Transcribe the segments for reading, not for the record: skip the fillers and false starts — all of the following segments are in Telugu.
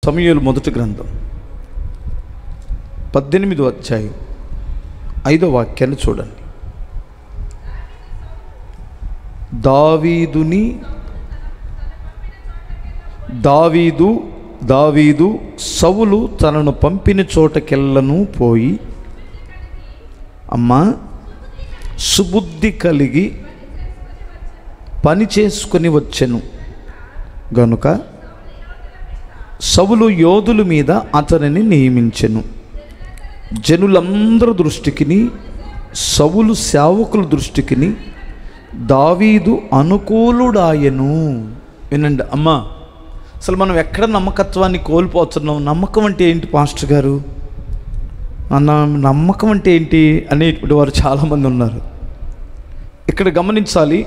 సమూయేలు మొదటి గ్రంథం 18వ అధ్యాయం 5వ వాక్యాన్ని చూడండి. దావీదు సౌలు తనను పంపిన చోటకెళ్ళను పోయి, అమ్మా సుబుద్ధి కలిగి పని చేసుకొని వచ్చెను గనుక సౌలు యోధుల మీద అతనిని నియమించెను. జనులందరి దృష్టికిని సౌలు సేవకుల దృష్టికిని దావీదు అనుకూలుడాయను. వినండి అమ్మా, అసలు మనం ఎక్కడ నమ్మకత్వాన్ని కోల్పోతున్నాం? నమ్మకం అంటే ఏంటి పాస్టర్ గారు? నమ్మకం అంటే ఏంటి అనేటువంటి వారు చాలామంది ఉన్నారు. ఇక్కడ గమనించాలి,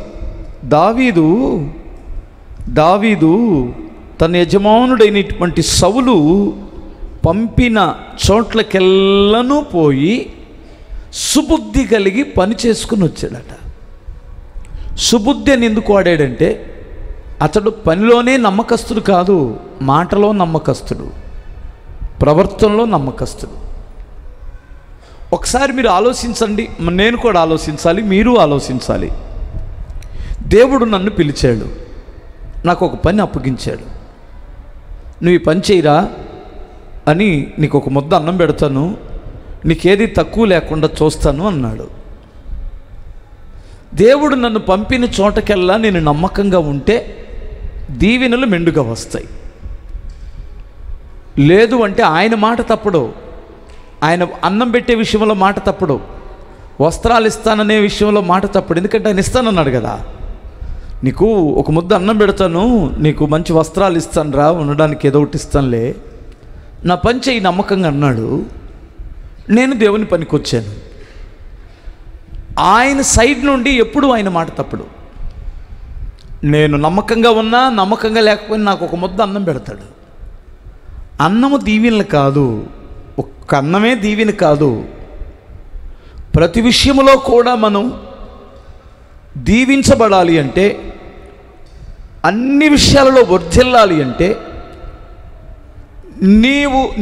దావీదు తన యజమానుడైనటువంటి సౌలు పంపిన చోట్లకెళ్ళను పోయి సుబుద్ధి కలిగి పని చేసుకుని వచ్చాడట. సుబుద్ధి అని ఎందుకు వాడాడంటే, అతడు పనిలోనే నమ్మకస్తుడు కాదు, మాటలో నమ్మకస్తుడు, ప్రవర్తనలో నమ్మకస్తుడు. ఒకసారి మీరు ఆలోచించండి, నేను కూడా ఆలోచించాలి, మీరు ఆలోచించాలి. దేవుడు నన్ను పిలిచాడు, నాకు ఒక పని అప్పగించాడు. నువ్వు ఈ పని చేయరా అని, నీకు ఒక ముద్ద అన్నం పెడతాను, నీకేది తక్కువ లేకుండా చూస్తాను అన్నాడు. దేవుడు నన్ను పంపిన చోటకెల్లా నేను నమ్మకంగా ఉంటే దీవెనలు మెండుగా వస్తాయి. లేదు అంటే ఆయన మాట తప్పడు, ఆయన అన్నం పెట్టే విషయంలో మాట తప్పడు, వస్త్రాలు ఇస్తాననే విషయంలో మాట తప్పడు. ఎందుకంటే ఆయన ఇస్తానన్నాడు కదా, నీకు ఒక ముద్ద అన్నం పెడతాను, నీకు మంచి వస్త్రాలు ఇస్తాను రా, ఉండడానికి ఏదో ఒకటి ఇస్తానులే, నా పని చేయి నమ్మకంగా అన్నాడు. నేను దేవుని పనికి వచ్చాను. ఆయన సైడ్ నుండి ఎప్పుడు ఆయన మాట తప్పడు. నేను నమ్మకంగా ఉన్నా నమ్మకంగా లేకపోయినా నాకు ఒక ముద్ద అన్నం పెడతాడు. అన్నము దీవెనలు కాదు, ఒక్క అన్నమే దీవెన కాదు, ప్రతి విషయంలో కూడా మనం దీవించబడాలి అంటే, అన్ని విషయాలలో వర్ధిల్లాలి అంటే,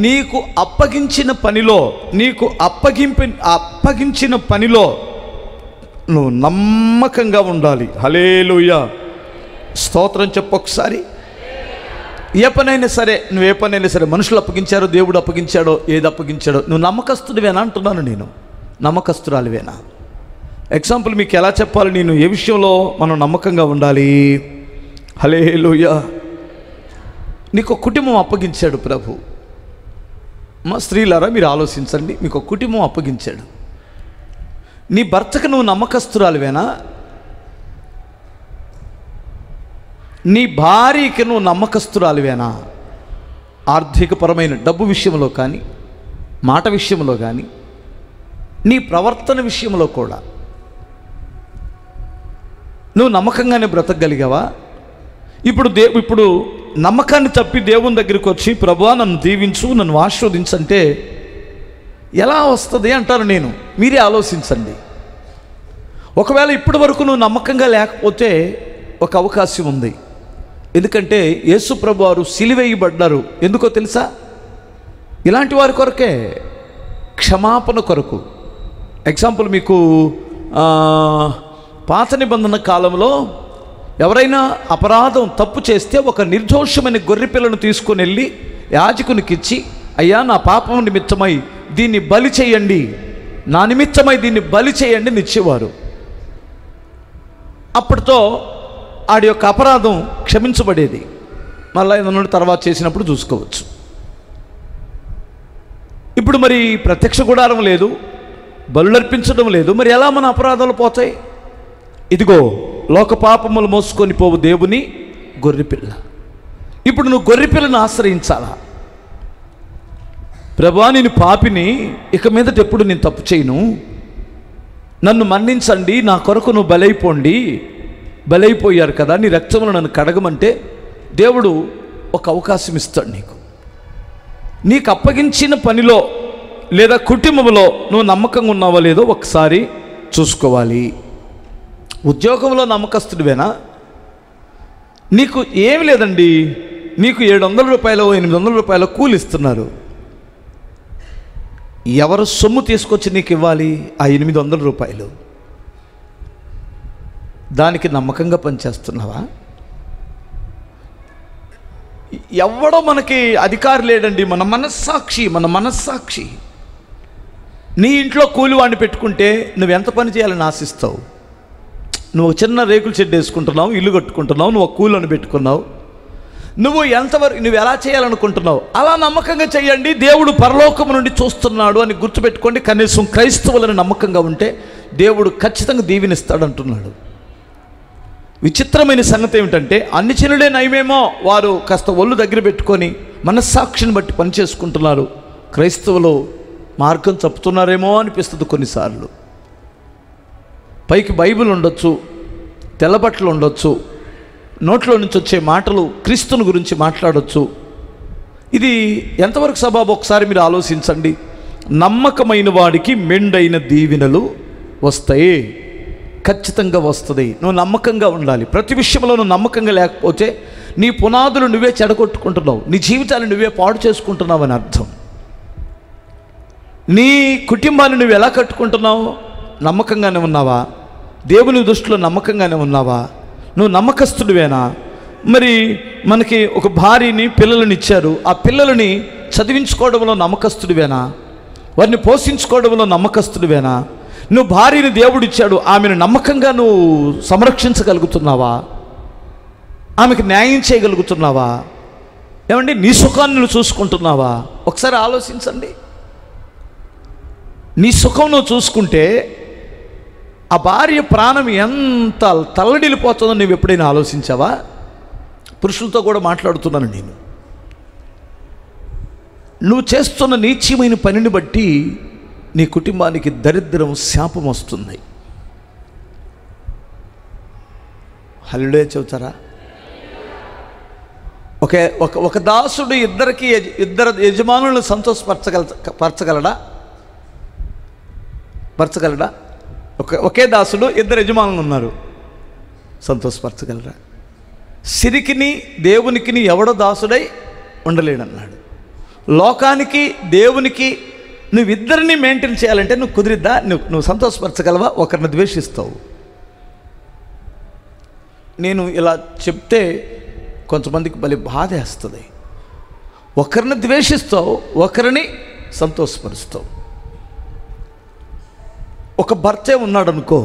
నీకు అప్పగించిన పనిలో నువ్వు నమ్మకంగా ఉండాలి. హల్లెలూయా, స్తోత్రం చెప్పు ఒకసారి. ఏ పనైనా సరే, నువ్వు ఏ పనైనా సరే, మనుషులు అప్పగించారో దేవుడు అప్పగించాడో ఏది అప్పగించాడో, నువ్వు నమ్మకస్తుడివేనా అంటున్నాను నేను, నమ్మకస్తురాలివేనా? ఎగ్జాంపుల్ మీకు ఎలా చెప్పాలి, నేను ఏ విషయంలో మనం నమ్మకంగా ఉండాలి? హల్లెలూయా. నీకు ఒక కుటుంబం అప్పగించాడు ప్రభు. మా స్త్రీలారా మీరు ఆలోచించండి, మీకు ఒక కుటుంబం అప్పగించాడు. నీ భర్తకు నువ్వు నమ్మకస్తురాలివేనా? నీ భార్యకి నువ్వు నమ్మకస్తురాలివేనా? ఆర్థికపరమైన డబ్బు విషయంలో కానీ, మాట విషయంలో కానీ, నీ ప్రవర్తన విషయంలో కూడా నువ్వు నమ్మకంగానే బ్రతకగలిగావా? ఇప్పుడు నమ్మకాన్ని తప్పి దేవుని దగ్గరికి వచ్చి, ప్రభువా నన్ను దీవించు, నన్ను ఆశీర్వదించంటే ఎలా వస్తుంది అంటారు నేను. మీరే ఆలోచించండి. ఒకవేళ ఇప్పటి వరకు నువ్వు నమ్మకంగా లేకపోతే ఒక అవకాశం ఉంది. ఎందుకంటే యేసు ప్రభు వారు సిలువేయబడ్డారు. ఎందుకో తెలుసా? ఇలాంటి వారి కొరకే, క్షమాపణ కొరకు. ఎగ్జాంపుల్ మీకు పాత నిబంధన కాలంలో ఎవరైనా అపరాధం తప్పు చేస్తే ఒక నిర్దోషమైన గొర్రెపిల్లను తీసుకుని వెళ్ళి యాజకునికి ఇచ్చి, అయ్యా నా పాపం నిమిత్తమై దీన్ని బలి చేయండి, నా నిమిత్తమై దీన్ని బలి చేయండి నిచ్చేవారు. అప్పటితో ఆడి యొక్క అపరాధం క్షమించబడేది. మళ్ళీ ఏదన్నా తర్వాత చేసినప్పుడు చూసుకోవచ్చు. ఇప్పుడు మరి ప్రత్యక్ష గుడారం లేదు, బలులర్పించడం లేదు, మరి ఎలా మన అపరాధాలు పోతాయి? ఇదిగో లోక పాపములు మోసుకొని పోవు దేవుని గొర్రెపిల్ల. ఇప్పుడు నువ్వు గొర్రెపిల్లను ఆశ్రయించాలా? ప్రభువా నేను పాపిని, ఇక మీదట ఎప్పుడు నేను తప్పు చేయను, నన్ను మన్నించండి, నా కొరకు నువ్వు బలైపోయారు కదా, నీ రక్తమును నన్ను కడగమంటే దేవుడు ఒక అవకాశం ఇస్తాడు నీకు. నీకు అప్పగించిన పనిలో లేదా కుటుంబంలో నువ్వు నమ్మకంగా ఉన్నావో లేదో ఒకసారి చూసుకోవాలి. ఉద్యోగంలో నమ్మకస్తుడివేనా? నీకు ఏమి లేదండి, నీకు 700 రూపాయలు 800 రూపాయలు కూలి ఇస్తున్నారు. ఎవరు సొమ్ము తీసుకొచ్చి నీకు ఇవ్వాలి ఆ 800 రూపాయలు? దానికి నమ్మకంగా పనిచేస్తున్నావా? ఎవడో మనకి అధికారం లేడండి. మన మనస్సాక్షి. నీ ఇంట్లో కూలి వాడిని పెట్టుకుంటే నువ్వు ఎంత పని చేయాలని ఆశిస్తావు? నువ్వు చిన్న రేకుల షెడ్ వేసుకుంటున్నావు, ఇల్లు కట్టుకుంటున్నావు, నువ్వు కూలిని పెట్టుకున్నావు, నువ్వు ఎంతవరకు నువ్వు ఎలా చేయాలనుకుంటున్నావు? అలా నమ్మకంగా చేయండి, దేవుడు పరలోకము నుండి చూస్తున్నాడు అని గుర్తుపెట్టుకోండి. కనీసం క్రైస్తవులను నమ్మకంగా ఉంటే దేవుడు ఖచ్చితంగా దీవెనిస్తాడు అంటున్నాడు. విచిత్రమైన సంగతి ఏమిటంటే, అన్ని చినుడే నయమేమో, వారు కాస్త ఒళ్ళు దగ్గర పెట్టుకొని మనస్సాక్షిని బట్టి పని చేసుకుంటున్నారు. క్రైస్తవులు మార్గం తప్పుతున్నారేమో అనిపిస్తుంది కొన్నిసార్లు. పైకి బైబిల్ ఉండొచ్చు, తెల్లబట్టలు ఉండొచ్చు, నోట్లో నుంచి వచ్చే మాటలు క్రీస్తుని గురించి మాట్లాడొచ్చు. ఇది ఎంతవరకు సబాబు ఒకసారి మీరు ఆలోచించండి. నమ్మకమైన వాడికి మెండైన దీవెనలు వస్తాయి, ఖచ్చితంగా వస్తుంది. నువ్వు నమ్మకంగా ఉండాలి. ప్రతి విషయంలో నువ్వు నమ్మకంగా లేకపోతే నీ పునాదులు నువ్వే చెడగొట్టుకుంటున్నావు, నీ జీవితాన్ని నువ్వే పాడు చేసుకుంటున్నావు అని అర్థం. నీ కుటుంబాన్ని నువ్వు ఎలా కట్టుకుంటున్నావు? నమ్మకంగానే ఉన్నావా? దేవుని దృష్టిలో నమ్మకంగానే ఉన్నావా? నువ్వు నమ్మకస్తుడివేనా? మరి మనకి ఒక భార్యని పిల్లలని ఇచ్చారు, ఆ పిల్లలని చదివించుకోవడంలో నమ్మకస్తుడివేనా? వారిని పోషించుకోవడంలో నమ్మకస్తుడివేనా? నువ్వు భార్యని దేవుడు ఇచ్చాడు, ఆమెను నమ్మకంగా నువ్వు సంరక్షించగలుగుతున్నావా? ఆమెకు న్యాయం చేయగలుగుతున్నావా? ఏమండి, నీ సుఖాన్ని నువ్వు చూసుకుంటున్నావా? ఒకసారి ఆలోచించండి. నీ సుఖం నువ్వు చూసుకుంటే ఆ భార్య ప్రాణం ఎంత తల్లడిల్లిపోతుందో నువ్వు ఎప్పుడైనా ఆలోచించావా? పురుషులతో కూడా మాట్లాడుతున్నాను నేను. నువ్వు చేస్తున్న నీచమైన పనిని బట్టి నీ కుటుంబానికి దరిద్రం, శాపం వస్తుంది. హల్లెలూయా చెబుతారా? ఒక దాసుడు ఇద్దరు యజమానులను సంతోషపరచగలడా? ఒకే దాసుడు ఇద్దరు యజమానులు ఉన్నారు, సంతోషపరచగలరా? సిరికిని దేవునికి ఎవడో దాసుడై ఉండలేడన్నాడు. లోకానికి దేవునికి నువ్విద్దరిని మెయింటైన్ చేయాలంటే నువ్వు కుదిరిద్దా? నువ్వు సంతోషపరచగలవా? ఒకరిని ద్వేషిస్తావు. నేను ఇలా చెప్తే కొంతమందికి భలే బాధ వేస్తుంది. ఒకరిని ద్వేషిస్తావు, ఒకరిని సంతోషపరుస్తావు. ఒక భర్తే ఉన్నాడు అనుకో,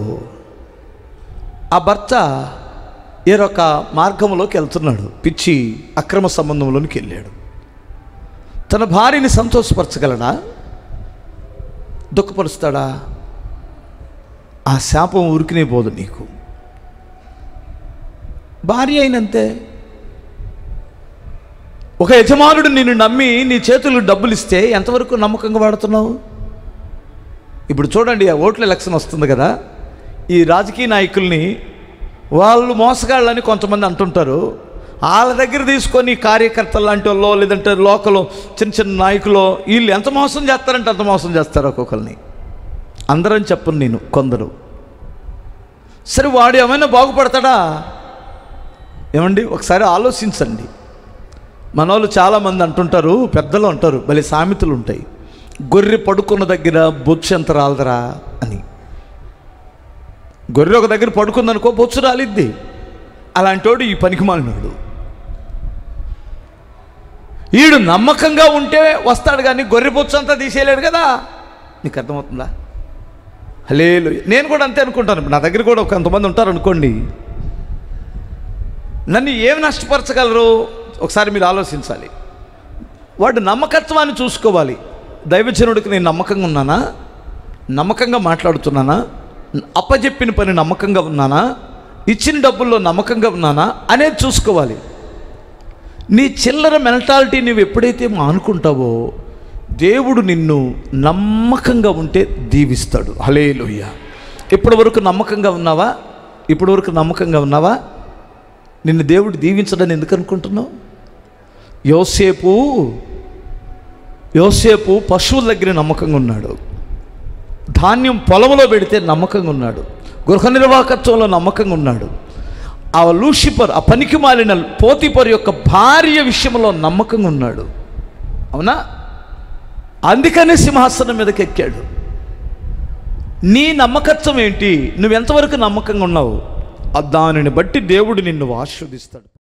ఆ భర్త ఏరొక మార్గంలోకి వెళ్తున్నాడు, పిచ్చి అక్రమ సంబంధంలోనికి వెళ్ళాడు. తన భార్యని సంతోషపరచగలడా? దుఃఖపరుస్తాడా? ఆ శాపం ఊరికినే పోదు నీకు. భార్య అయినంతే. ఒక యజమానుడు నిన్ను నమ్మి నీ చేతులు డబ్బులు ఇస్తే ఎంతవరకు నమ్మకంగా వాడుతున్నావు? ఇప్పుడు చూడండి, ఆ ఓట్ల ఎలక్షన్ వస్తుంది కదా, ఈ రాజకీయ నాయకుల్ని వాళ్ళు మోసగాళ్ళని కొంతమంది అంటుంటారు. వాళ్ళ దగ్గర తీసుకొని కార్యకర్తలు లాంటి వాళ్ళు, లేదంటే లోకల్ చిన్న నాయకులు, వీళ్ళు ఎంత మోసం చేస్తారంటే అంత మోసం చేస్తారు ఒక్కొక్కరిని. అందరని చెప్పను నేను, కొందరు. సరే, వాడు ఏమైనా బాగుపడతాడా? ఏమండి, ఒకసారి ఆలోచించండి. మన వాళ్ళు చాలామంది అంటుంటారు, పెద్దలు అంటారు, భలే సామెతలు ఉంటాయి, గొర్రె పడుకున్న దగ్గర బొచ్చు ఎంత రాలదరా అని. గొర్రె ఒక దగ్గర పడుకుందనుకో, బొచ్చు రాలిద్ది. అలాంటోడు ఈ పనికిమాలినోడు. వీడు నమ్మకంగా ఉంటే వస్తాడు, కానీ గొర్రె బొచ్చు అంతా తీసేయలేడు కదా. నీకు అర్థమవుతుందా? హల్లెలూయా. నేను కూడా అంతే అనుకుంటాను. నా దగ్గర కూడా కొంతమంది ఉంటారు అనుకోండి, నన్ను ఏమి నష్టపరచగలరు? ఒకసారి మీరు ఆలోచించాలి. వాడు నమ్మకత్వాన్ని చూసుకోవాలి. దైవజనుడికి నేను నమ్మకంగా ఉన్నానా? నమ్మకంగా మాట్లాడుతున్నానా? అప్పచెప్పిన పని నమ్మకంగా ఉన్నానా? ఇచ్చిన డబ్బుల్లో నమ్మకంగా ఉన్నానా అనేది చూసుకోవాలి. నీ చిల్లర మెంటాలిటీ నువ్వు ఎప్పుడైతే మానుకుంటావో దేవుడు నిన్ను నమ్మకంగా ఉంటే దీవిస్తాడు. హల్లెలూయా. ఇప్పటి వరకు నమ్మకంగా ఉన్నావా? ఇప్పటి వరకు నమ్మకంగా ఉన్నావా? నిన్ను దేవుడు దీవించడని ఎందుకు అనుకుంటున్నావు? యోసేపు పశువుల దగ్గర నమ్మకంగా ఉన్నాడు. ధాన్యం పొలంలో పెడితే నమ్మకంగా ఉన్నాడు. గృహ నిర్వాహకత్వంలో నమ్మకంగా ఉన్నాడు. ఆ లూసిఫర్, ఆ పనికి మాలిన పోతీఫరు యొక్క భార్య విషయంలో నమ్మకంగా ఉన్నాడు. అవునా? అందుకనే సింహాసనం మీదకి ఎక్కాడు. నీ నమ్మకత్వం ఏంటి? నువ్వెంతవరకు నమ్మకంగా ఉన్నావు? దానిని బట్టి దేవుడు నిన్ను ఆశీర్వదిస్తాడు.